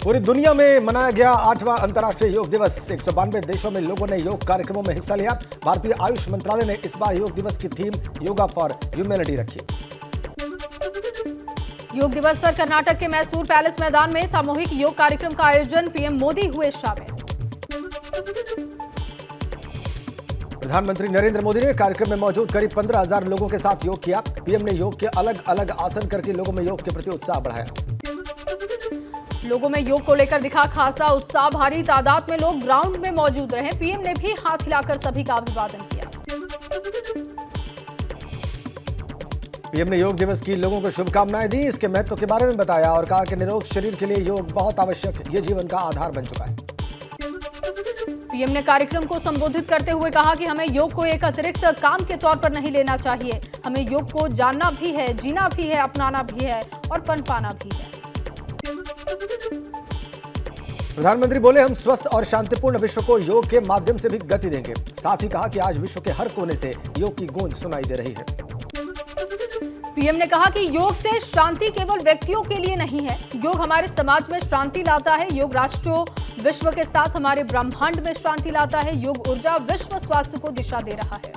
पूरी दुनिया में मनाया गया 8वां अंतर्राष्ट्रीय योग दिवस। 192 देशों में लोगों ने योग कार्यक्रमों में हिस्सा लिया। भारतीय आयुष मंत्रालय ने इस बार योग दिवस की थीम योगा फॉर ह्यूमैनिटी रखी। योग दिवस पर कर्नाटक के मैसूर पैलेस मैदान में सामूहिक योग कार्यक्रम का आयोजन, पीएम मोदी हुए शामिल। प्रधानमंत्री नरेंद्र मोदी ने कार्यक्रम में मौजूद करीब 15,000 लोगों के साथ योग किया। पीएम ने योग के अलग अलग आसन करके लोगों में योग के प्रति उत्साह बढ़ाया। लोगों में योग को लेकर दिखा खासा उत्साह, भारी तादाद में लोग ग्राउंड में मौजूद रहे। पीएम ने भी हाथ हिलाकर सभी का अभिवादन किया। पीएम ने योग दिवस की लोगों को शुभकामनाएं दी, इसके महत्व के बारे में बताया और कहा कि निरोग शरीर के लिए योग बहुत आवश्यक, ये जीवन का आधार बन चुका है। पीएम ने कार्यक्रम को संबोधित करते हुए कहा कि हमें योग को एक अतिरिक्त काम के तौर पर नहीं लेना चाहिए। हमें योग को जानना भी है, जीना भी है, अपनाना भी है और पनपाना भी है। प्रधानमंत्री बोले, हम स्वस्थ और शांतिपूर्ण विश्व को योग के माध्यम से भी गति देंगे। साथ ही कहा कि आज विश्व के हर कोने से योग की गूंज सुनाई दे रही है। पीएम ने कहा कि योग से शांति केवल व्यक्तियों के लिए नहीं है, योग हमारे समाज में शांति लाता है। योग राष्ट्रों विश्व के साथ हमारे ब्रह्मांड में शांति लाता है। योग ऊर्जा विश्व स्वास्थ्य को दिशा दे रहा है।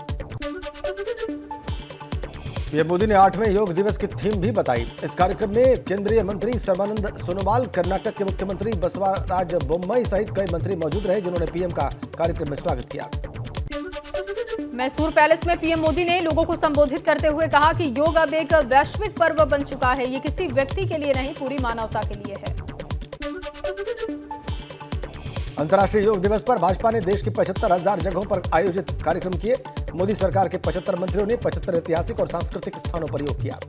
पीएम मोदी ने 8वें योग दिवस की थीम भी बताई। इस कार्यक्रम में केंद्रीय मंत्री सर्बानंद सोनोवाल, कर्नाटक के मुख्यमंत्री बसवराज बोम्मई सहित कई मंत्री मौजूद रहे, जिन्होंने पीएम का कार्यक्रम में स्वागत किया। मैसूर पैलेस में पीएम मोदी ने लोगों को संबोधित करते हुए कहा कि योग अब एक वैश्विक पर्व बन चुका है। ये किसी व्यक्ति के लिए नहीं, पूरी मानवता के लिए है। अंतर्राष्ट्रीय योग दिवस पर भाजपा ने देश की 75,000 जगहों पर आयोजित कार्यक्रम किए। मोदी सरकार के 75 मंत्रियों ने 75 ऐतिहासिक और सांस्कृतिक स्थानों पर योग किया।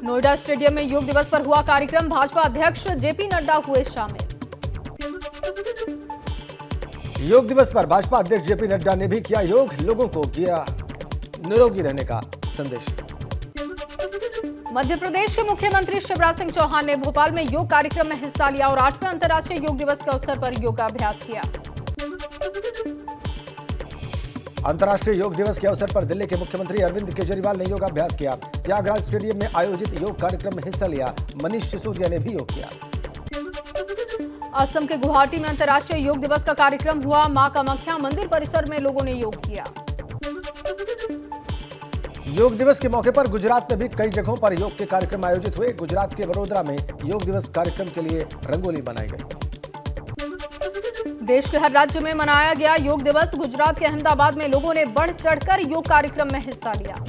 नोएडा स्टेडियम में योग दिवस पर हुआ कार्यक्रम, भाजपा अध्यक्ष जेपी नड्डा हुए शामिल। योग दिवस पर भाजपा अध्यक्ष जेपी नड्डा ने भी किया योग, लोगों को किया निरोगी रहने का संदेश। मध्य प्रदेश के मुख्यमंत्री शिवराज सिंह चौहान ने भोपाल में योग कार्यक्रम में हिस्सा लिया और 8वें अंतर्राष्ट्रीय योग दिवस के अवसर पर योगाभ्यास किया। अंतर्राष्ट्रीय योग दिवस के अवसर पर दिल्ली के मुख्यमंत्री अरविंद केजरीवाल ने योगाभ्यास किया। त्यागराज स्टेडियम में आयोजित योग कार्यक्रम में हिस्सा लिया। मनीष सिसोदिया ने भी योग किया। असम के गुवाहाटी में अंतर्राष्ट्रीय योग दिवस का कार्यक्रम हुआ। मां कामाख्या मंदिर परिसर में लोगों ने योग किया। योग दिवस के मौके पर गुजरात में भी कई जगहों पर योग के कार्यक्रम आयोजित हुए। गुजरात के वडोदरा में योग दिवस कार्यक्रम के लिए रंगोली बनाई गई। देश के हर राज्य में मनाया गया योग दिवस। गुजरात के अहमदाबाद में लोगों ने बढ़ चढ़कर योग कार्यक्रम में हिस्सा लिया।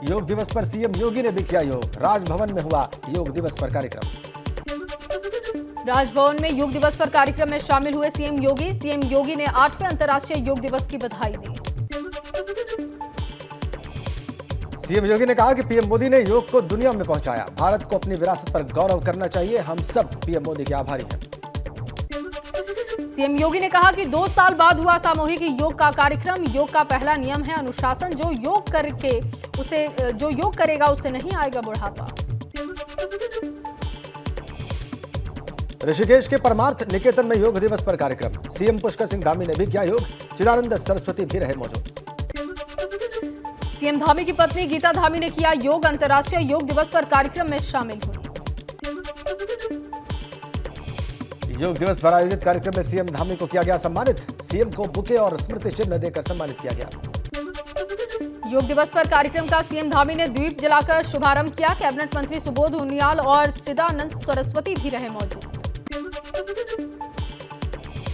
योग दिवस पर सीएम योगी ने भी किया योग। राजभवन में हुआ योग दिवस पर कार्यक्रम। राजभवन में योग दिवस पर कार्यक्रम में शामिल हुए सीएम योगी। सीएम योगी ने 8वें अंतर्राष्ट्रीय योग दिवस की बधाई दी। सीएम योगी ने कहा कि पीएम मोदी ने योग को दुनिया में पहुंचाया। भारत को अपनी विरासत पर गौरव करना चाहिए। हम सब पीएम मोदी के आभारी हैं। सीएम योगी ने कहा कि 2 साल बाद हुआ सामूहिक योग का कार्यक्रम। योग का पहला नियम है अनुशासन। जो योग करेगा उसे नहीं आएगा बुढ़ापा। ऋषिकेश के परमार्थ निकेतन में योग दिवस पर कार्यक्रम। सीएम पुष्कर सिंह धामी ने भी किया योग। चिदानंद सरस्वती भी रहे मौजूद। सीएम धामी की पत्नी गीता धामी ने किया योग। अंतर्राष्ट्रीय योग दिवस पर कार्यक्रम में शामिल हुई। योग दिवस पर आयोजित कार्यक्रम में सीएम धामी को किया गया सम्मानित। सीएम को बुके और स्मृति चिन्ह देकर सम्मानित किया गया। योग दिवस पर कार्यक्रम का सीएम धामी ने दीप जलाकर शुभारंभ किया। कैबिनेट मंत्री सुबोध उनियाल और चिदानंद सरस्वती भी रहे मौजूद।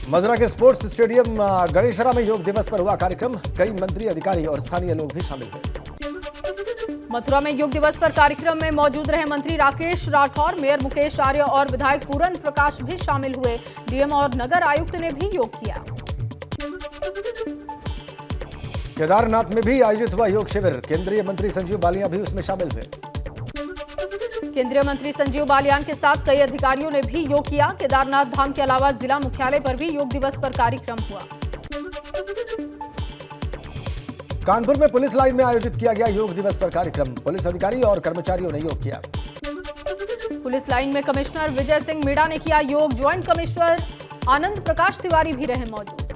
मथुरा के स्पोर्ट्स स्टेडियम गणेशरा में योग दिवस पर हुआ कार्यक्रम। कई मंत्री, अधिकारी और स्थानीय लोग भी शामिल हुए। मथुरा में योग दिवस पर कार्यक्रम में मौजूद रहे मंत्री राकेश राठौर, मेयर मुकेश आर्य और विधायक पूरन प्रकाश भी शामिल हुए। डीएम और नगर आयुक्त ने भी योग किया। केदारनाथ में भी आयोजित हुआ योग शिविर। केंद्रीय मंत्री संजीव बालियान भी उसमें शामिल हुए। केंद्रीय मंत्री संजीव बालियान के साथ कई अधिकारियों ने भी योग किया। केदारनाथ धाम के अलावा जिला मुख्यालय पर भी योग दिवस पर कार्यक्रम हुआ। कानपुर में पुलिस लाइन में आयोजित किया गया योग दिवस पर कार्यक्रम। पुलिस अधिकारी और कर्मचारियों ने योग किया। पुलिस लाइन में कमिश्नर विजय सिंह मीणा ने किया योग। ज्वाइंट कमिश्नर आनंद प्रकाश तिवारी भी रहे मौजूद।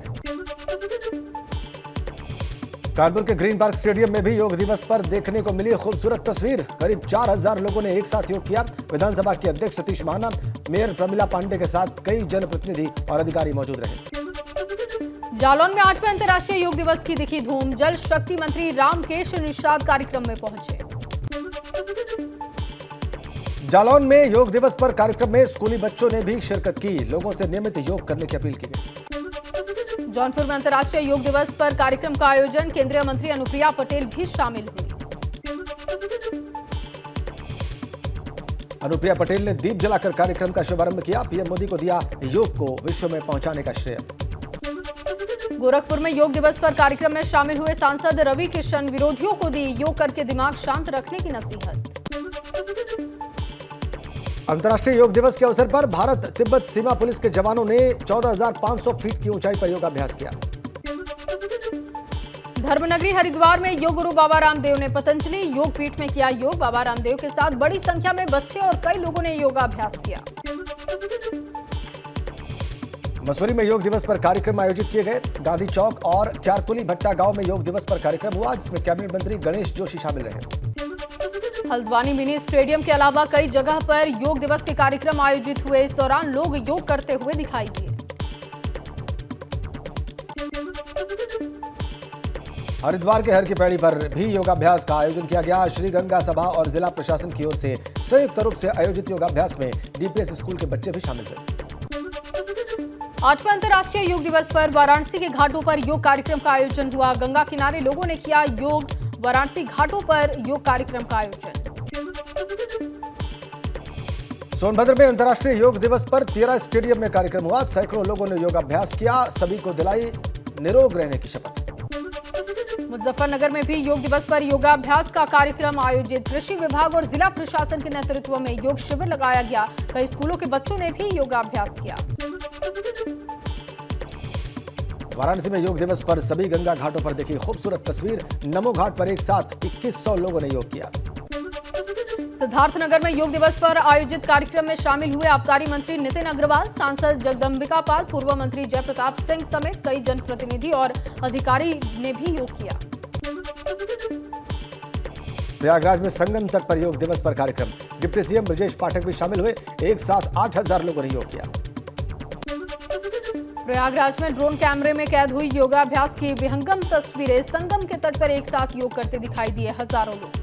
कानपुर के ग्रीन पार्क स्टेडियम में भी योग दिवस पर देखने को मिली खूबसूरत तस्वीर। करीब 4000 लोगों ने एक साथ योग किया। विधानसभा के अध्यक्ष सतीश महाना, मेयर प्रमिला पांडे के साथ कई जनप्रतिनिधि और अधिकारी मौजूद रहे। जालौन में 8वें अंतर्राष्ट्रीय योग दिवस की दिखी धूम। जल शक्ति मंत्री रामकेश निषाद कार्यक्रम में पहुंचे। जालौन में योग दिवस पर कार्यक्रम में स्कूली बच्चों ने भी शिरकत की। लोगों से नियमित योग करने की अपील की गई। जौनपुर में अंतर्राष्ट्रीय योग दिवस पर कार्यक्रम का आयोजन, केंद्रीय मंत्री अनुप्रिया पटेल भी शामिल हुई। अनुप्रिया पटेल ने दीप जलाकर कार्यक्रम का शुभारंभ किया। पीएम मोदी को दिया योग को विश्व में पहुंचाने का श्रेय। गोरखपुर में योग दिवस पर कार्यक्रम में शामिल हुए सांसद रवि किशन, विरोधियों को दी योग करके दिमाग शांत रखने की नसीहत। अंतर्राष्ट्रीय योग दिवस के अवसर पर भारत तिब्बत सीमा पुलिस के जवानों ने 14,500 फीट की ऊंचाई पर योगाभ्यास किया। धर्मनगरी हरिद्वार में योग गुरु बाबा रामदेव ने पतंजलि योग पीठ में किया योग। बाबा रामदेव के साथ बड़ी संख्या में बच्चे और कई लोगों ने योगाभ्यास किया। मसूरी में योग दिवस पर कार्यक्रम आयोजित किए गए। गांधी चौक और क्यारकुली भट्टा गांव में योग दिवस पर कार्यक्रम हुआ, जिसमें कैबिनेट मंत्री गणेश जोशी शामिल रहे। हल्द्वानी मिनी स्टेडियम के अलावा कई जगह पर योग दिवस के कार्यक्रम आयोजित हुए। इस दौरान लोग योग करते हुए दिखाई दिए। हरिद्वार के हर की पैड़ी पर भी योगाभ्यास का आयोजन किया गया। श्री गंगा सभा और जिला प्रशासन की ओर से संयुक्त रूप से आयोजित योगाभ्यास में डीपीएस स्कूल के बच्चे भी शामिल थे। 8वें अंतर्राष्ट्रीय योग दिवस पर वाराणसी के घाटों पर योग कार्यक्रम का आयोजन हुआ। गंगा किनारे लोगों ने किया योग। वाराणसी घाटों पर योग कार्यक्रम का आयोजन। सोनभद्र में अंतर्राष्ट्रीय योग दिवस पर 13 स्टेडियम में कार्यक्रम हुआ। सैकड़ों लोगों ने योगाभ्यास किया। सभी को दिलाई निरोग रहने की शपथ। मुजफ्फरनगर में भी योग दिवस पर योगाभ्यास का कार्यक्रम आयोजित। कृषि विभाग और जिला प्रशासन के नेतृत्व में योग शिविर लगाया गया। कई स्कूलों के बच्चों ने भी योगाभ्यास किया। वाराणसी में योग दिवस पर सभी गंगा घाटों पर देखी खूबसूरत तस्वीर। नमो घाट पर एक साथ 2100 लोगों ने योग किया। सिद्धार्थनगर में योग दिवस पर आयोजित कार्यक्रम में शामिल हुए आबकारी मंत्री नितिन अग्रवाल, सांसद जगदम्बिका पाल, पूर्व मंत्री जयप्रताप सिंह समेत कई जनप्रतिनिधि और अधिकारी ने भी योग किया। प्रयागराज में संगम तट पर योग दिवस पर कार्यक्रम। डिप्टी सीएम ब्रजेश पाठक भी शामिल हुए। एक साथ 8000 लोगों ने योग किया। प्रयागराज में ड्रोन कैमरे में कैद हुई योगाभ्यास की विहंगम तस्वीरें। संगम के तट पर एक साथ योग करते दिखाई दिए हजारों लोग।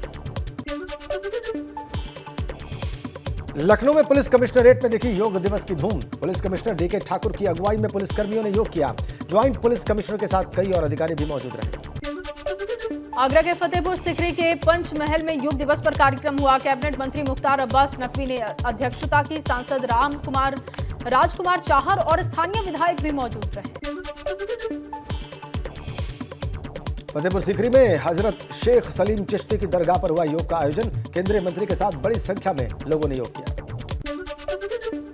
लखनऊ में पुलिस कमिश्नरेट में देखी योग दिवस की धूम। पुलिस कमिश्नर डीके ठाकुर की अगुवाई में पुलिसकर्मियों ने योग किया। ज्वाइंट पुलिस कमिश्नर के साथ कई और अधिकारी भी मौजूद रहे। आगरा के फतेहपुर सिकरी के पंचमहल में योग दिवस पर कार्यक्रम हुआ। कैबिनेट मंत्री मुख्तार अब्बास नकवी ने अध्यक्षता की। सांसद राजकुमार चाहर और स्थानीय विधायक भी मौजूद रहे। फतेहपुर सीकरी में हजरत शेख सलीम चिश्ती की दरगाह पर हुआ योग का आयोजन। केंद्रीय मंत्री के साथ बड़ी संख्या में लोगों ने योग किया।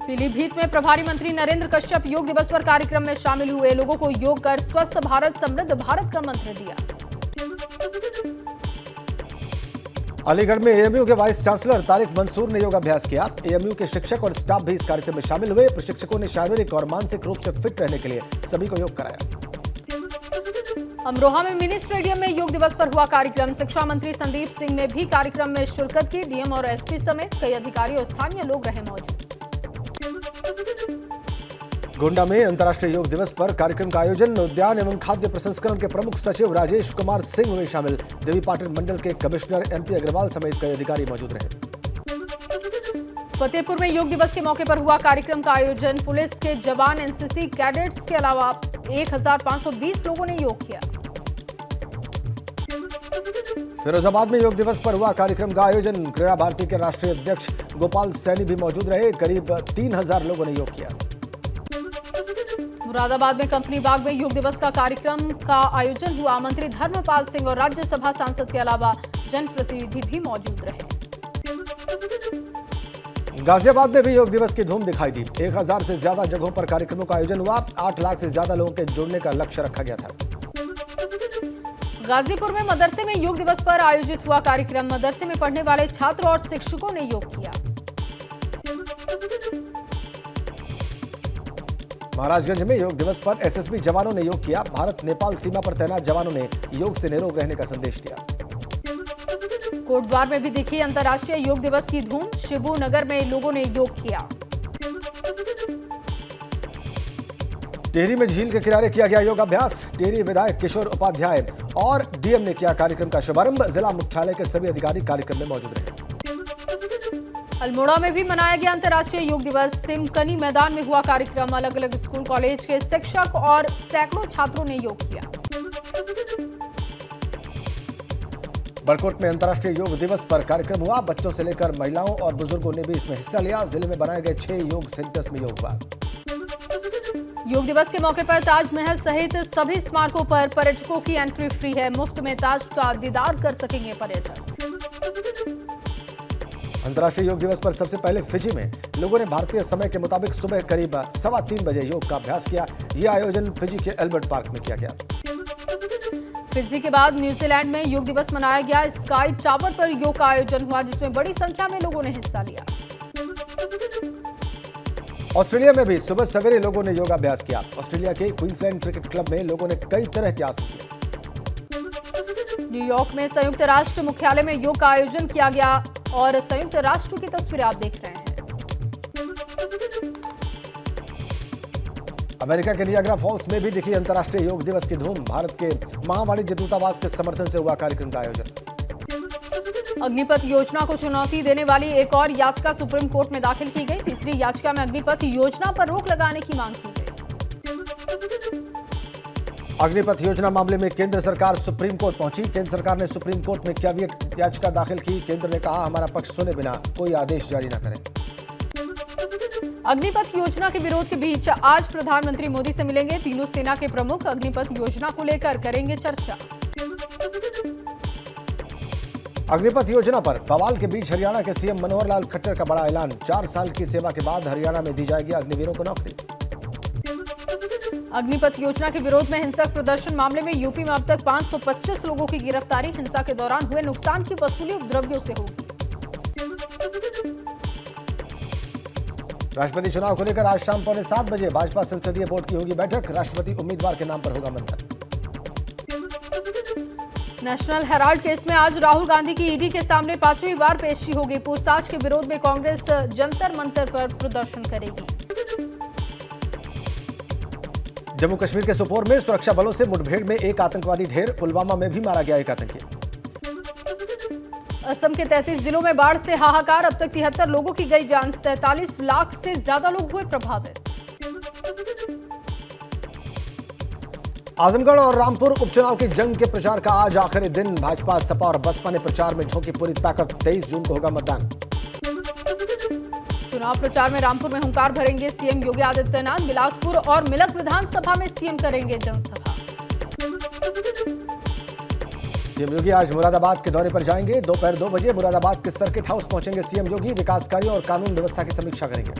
पीलीभीत में प्रभारी मंत्री नरेंद्र कश्यप योग दिवस पर कार्यक्रम में शामिल हुए। लोगों को योग कर स्वस्थ भारत समृद्ध भारत का मंत्र दिया। अलीगढ़ में एएमयू के वाइस चांसलर तारिक मंसूर ने योगाभ्यास किया। एएमयू के शिक्षक और स्टाफ भी इस कार्यक्रम में शामिल हुए। प्रशिक्षकों ने शारीरिक और मानसिक रूप से फिट रहने के लिए सभी को योग कराया। अमरोहा में मिनी स्टेडियम में योग दिवस पर हुआ कार्यक्रम। शिक्षा मंत्री संदीप सिंह ने भी कार्यक्रम में शिरकत की। डीएम और एसपी समेत कई अधिकारी और स्थानीय लोग रहे मौजूद। गोंडा में अंतर्राष्ट्रीय योग दिवस पर कार्यक्रम का आयोजन। उद्यान एवं खाद्य प्रसंस्करण के प्रमुख सचिव राजेश कुमार सिंह हुए शामिल। देवी पाटन मंडल के कमिश्नर एमपी अग्रवाल समेत कई अधिकारी मौजूद रहे। फतेहपुर में योग दिवस के मौके पर हुआ कार्यक्रम का आयोजन। पुलिस के जवान, एनसीसी कैडेट्स के अलावा 1520 लोगों ने योग किया। फिरोजाबाद में योग दिवस पर हुआ कार्यक्रम का आयोजन। क्रीड़ा भारती के राष्ट्रीय अध्यक्ष गोपाल सैनी भी मौजूद रहे। करीब 3000 लोगों ने योग किया। मुरादाबाद में कंपनी बाग में योग दिवस का कार्यक्रम का आयोजन हुआ। मंत्री धर्मपाल सिंह और राज्यसभा सांसद के अलावा जनप्रतिनिधि भी मौजूद रहे। गाजियाबाद में भी योग दिवस की धूम दिखाई दी। 1000 से ज्यादा जगहों पर कार्यक्रमों का आयोजन हुआ। 8 लाख से ज्यादा लोगों के जुड़ने का लक्ष्य रखा गया था। गाजीपुर में मदरसे में योग दिवस पर आयोजित हुआ कार्यक्रम। मदरसे में पढ़ने वाले छात्र और शिक्षकों ने योग किया। महाराजगंज में योग दिवस पर एसएसबी जवानों ने योग किया। भारत नेपाल सीमा पर तैनात जवानों ने योग से निरोग रहने का संदेश दिया। कोटद्वार में भी दिखी अंतर्राष्ट्रीय योग दिवस की धूम। शिबू नगर में लोगों ने योग किया। टिहरी में झील के किनारे किया गया योगाभ्यास। टिहरी विधायक किशोर उपाध्याय और डीएम ने किया कार्यक्रम का शुभारंभ। जिला मुख्यालय के सभी अधिकारी कार्यक्रम में मौजूद रहे। अल्मोड़ा में भी मनाया गया अंतर्राष्ट्रीय योग दिवस। सिमकनी मैदान में हुआ कार्यक्रम। अलग अलग स्कूल कॉलेज के शिक्षक और सैकड़ों छात्रों ने योग किया। बड़कोट में अंतर्राष्ट्रीय योग दिवस पर कार्यक्रम हुआ। बच्चों से लेकर महिलाओं और बुजुर्गों ने भी इसमें हिस्सा लिया। जिले में बनाए गए 6 योग सेंटर्स में योग हुआ। योग दिवस के मौके पर ताजमहल सहित सभी स्मारकों पर पर्यटकों की एंट्री फ्री है। मुफ्त में ताज का दीदार कर सकेंगे पर्यटक। अंतर्राष्ट्रीय योग दिवस पर सबसे पहले फिजी में लोगों ने भारतीय समय के मुताबिक सुबह करीब 3:15 बजे योग का अभ्यास किया। यह आयोजन फिजी के एल्बर्ट पार्क में किया गया। फिजी के बाद न्यूजीलैंड में योग दिवस मनाया गया। स्काई टावर पर योग का आयोजन हुआ, जिसमें बड़ी संख्या में लोगों ने हिस्सा लिया। ऑस्ट्रेलिया में भी सुबह सवेरे लोगों ने योगाभ्यास किया। ऑस्ट्रेलिया के क्वींसलैंड क्रिकेट क्लब में लोगों ने कई तरह के आसन किए। न्यूयॉर्क में संयुक्त राष्ट्र मुख्यालय में योग का आयोजन किया गया और संयुक्त राष्ट्र की तस्वीरें आप देख रहे हैं। अमेरिका के नियाग्रा फॉल्स में भी दिखी अंतर्राष्ट्रीय योग दिवस की धूम। भारत के महावाणिज्य दूतावास के समर्थन से हुआ कार्यक्रम का आयोजन। अग्निपथ योजना को चुनौती देने वाली एक और याचिका सुप्रीम कोर्ट में दाखिल की गई। तीसरी याचिका में अग्निपथ योजना पर रोक लगाने की मांग की गई। अग्निपथ योजना मामले में केंद्र सरकार सुप्रीम कोर्ट पहुंची। केंद्र सरकार ने सुप्रीम कोर्ट में कैविएट याचिका दाखिल की। केंद्र ने कहा, हमारा पक्ष सुने बिना कोई आदेश जारी न करें। अग्निपथ योजना के विरोध के बीच आज प्रधानमंत्री मोदी से मिलेंगे तीनों सेना के प्रमुख। अग्निपथ योजना को लेकर करेंगे चर्चा। अग्निपथ योजना पर बवाल के बीच हरियाणा के सीएम मनोहर लाल खट्टर का बड़ा ऐलान। 4 साल की सेवा के बाद हरियाणा में दी जाएगी अग्निवीरों को नौकरी। अग्निपथ योजना के विरोध में हिंसक प्रदर्शन मामले में यूपी में अब तक 525 लोगों की गिरफ्तारी। हिंसा के दौरान हुए नुकसान की वसूली उपद्रवियों से होगी। राष्ट्रपति चुनाव को लेकर आज शाम 7:15 बजे भाजपा संसदीय बोर्ड की होगी बैठक। राष्ट्रपति उम्मीदवार के नाम पर होगा मंथन। नेशनल हेराल्ड केस में आज राहुल गांधी की ईडी के सामने 5वीं बार पेशी होगी। पूछताछ के विरोध में कांग्रेस जंतर मंतर पर प्रदर्शन करेगी। जम्मू कश्मीर के सोपोर में सुरक्षा बलों से मुठभेड़ में एक आतंकवादी ढेर। पुलवामा में भी मारा गया एक आतंकी। असम के 33 जिलों में बाढ़ से हाहाकार। अब तक 73 लोगों की गई जान। 43 लाख से ज्यादा लोग हुए प्रभावित। आजमगढ़ और रामपुर उपचुनाव की जंग के प्रचार का आज आखिरी दिन। भाजपा, सपा और बसपा ने प्रचार में झोंकी पूरी ताकत। 23 जून को होगा मतदान। चुनाव प्रचार में रामपुर में हुंकार भरेंगे सीएम योगी आदित्यनाथ। बिलासपुर और मिलक विधानसभा में सीएम करेंगे जनसभा। सीएम योगी आज मुरादाबाद के दौरे पर जाएंगे। दोपहर 2 बजे मुरादाबाद के सर्किट हाउस पहुंचेंगे सीएम योगी। विकास कार्यों और कानून व्यवस्था की समीक्षा करेंगे।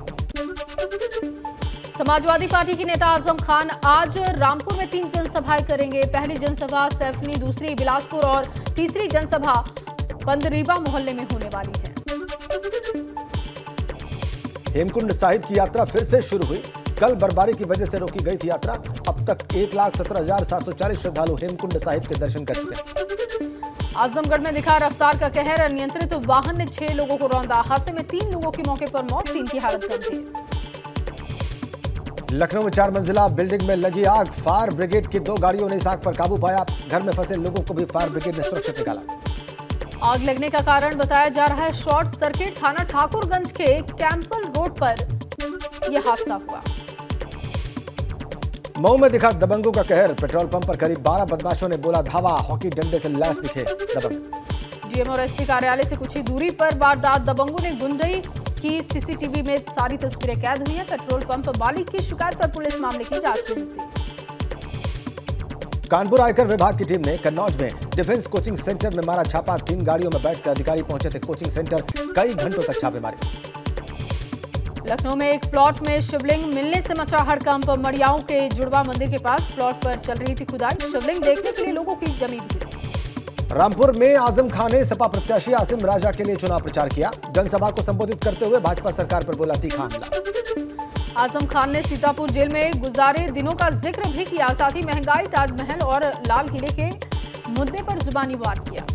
समाजवादी पार्टी के नेता आजम खान आज रामपुर में 3 जनसभाएं करेंगे। पहली जनसभा सैफनी, दूसरी बिलासपुर और तीसरी जनसभा पंदरीबा मोहल्ले में होने वाली है। हेमकुंड साहिब की यात्रा फिर से शुरू हुई। कल बर्फबारी की वजह से रोकी गई थी यात्रा। अब तक 1,17,740 श्रद्धालु हेमकुंड साहिब के दर्शन कर चुके हैं। आजमगढ़ में दिखा रफ्तार का कहर। अनियंत्रित वाहन ने 6 लोगों को रौंदा। हादसे में 3 लोगों की मौके पर मौत, 3 की हालत गंभीर। लखनऊ में 4 मंजिला बिल्डिंग में लगी आग। फायर ब्रिगेड की 2 गाड़ियों ने इस आग पर काबू पाया। घर में फंसे लोगों को भी फायर ब्रिगेड ने सुरक्षित निकाला। आग लगने का कारण बताया जा रहा है शॉर्ट सर्किट। थाना ठाकुरगंज के कैंपल रोड पर यह हादसा हुआ। मऊ में दिखा दबंगों का कहर। पेट्रोल पंप पर करीब 12 बदमाशों ने बोला धावा। हॉकी डंडे से लैस दिखे दबंग। डीएम और एसपी कार्यालय से कुछ ही दूरी पर वारदात। दबंगों ने गुंडई की सीसीटीवी में सारी तस्वीरें कैद हुई हैं। पेट्रोल पंप मालिक की शिकायत पर पुलिस मामले की जांच में जुटी। कानपुर आयकर विभाग की टीम ने कन्नौज में डिफेंस कोचिंग सेंटर में मारा छापा। 3 गाड़ियों में बैठकर अधिकारी पहुंचे थे कोचिंग सेंटर। कई घंटों तक छापे मारे। लखनऊ में एक प्लॉट में शिवलिंग मिलने से मचा हड़कंप। मड़ियाओं के जुड़वा मंदिर के पास प्लॉट पर चल रही थी खुदाई। शिवलिंग देखने के लिए लोगों की जमी भीड़। रामपुर में आजम खान ने सपा प्रत्याशी आसिम राजा के लिए चुनाव प्रचार किया। जनसभा को संबोधित करते हुए भाजपा सरकार पर बोला तीखा हमला। आजम खान ने सीतापुर जेल में गुजारे दिनों का जिक्र भी किया। साथ ही महंगाई, ताजमहल और लाल किले के मुद्दे पर जुबानी वार किया।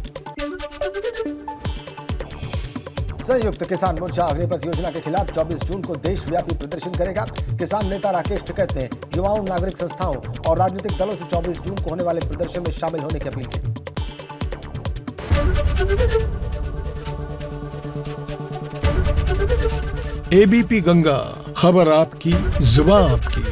संयुक्त किसान मोर्चा अग्निपथ योजना के खिलाफ 24 जून को देशव्यापी प्रदर्शन करेगा। किसान नेता राकेश टिकैत ने युवाओं, नागरिक संस्थाओं और राजनीतिक दलों से 24 जून को होने वाले प्रदर्शन में शामिल होने की अपील की। एबीपी गंगा, खबर आपकी, जुबान आपकी।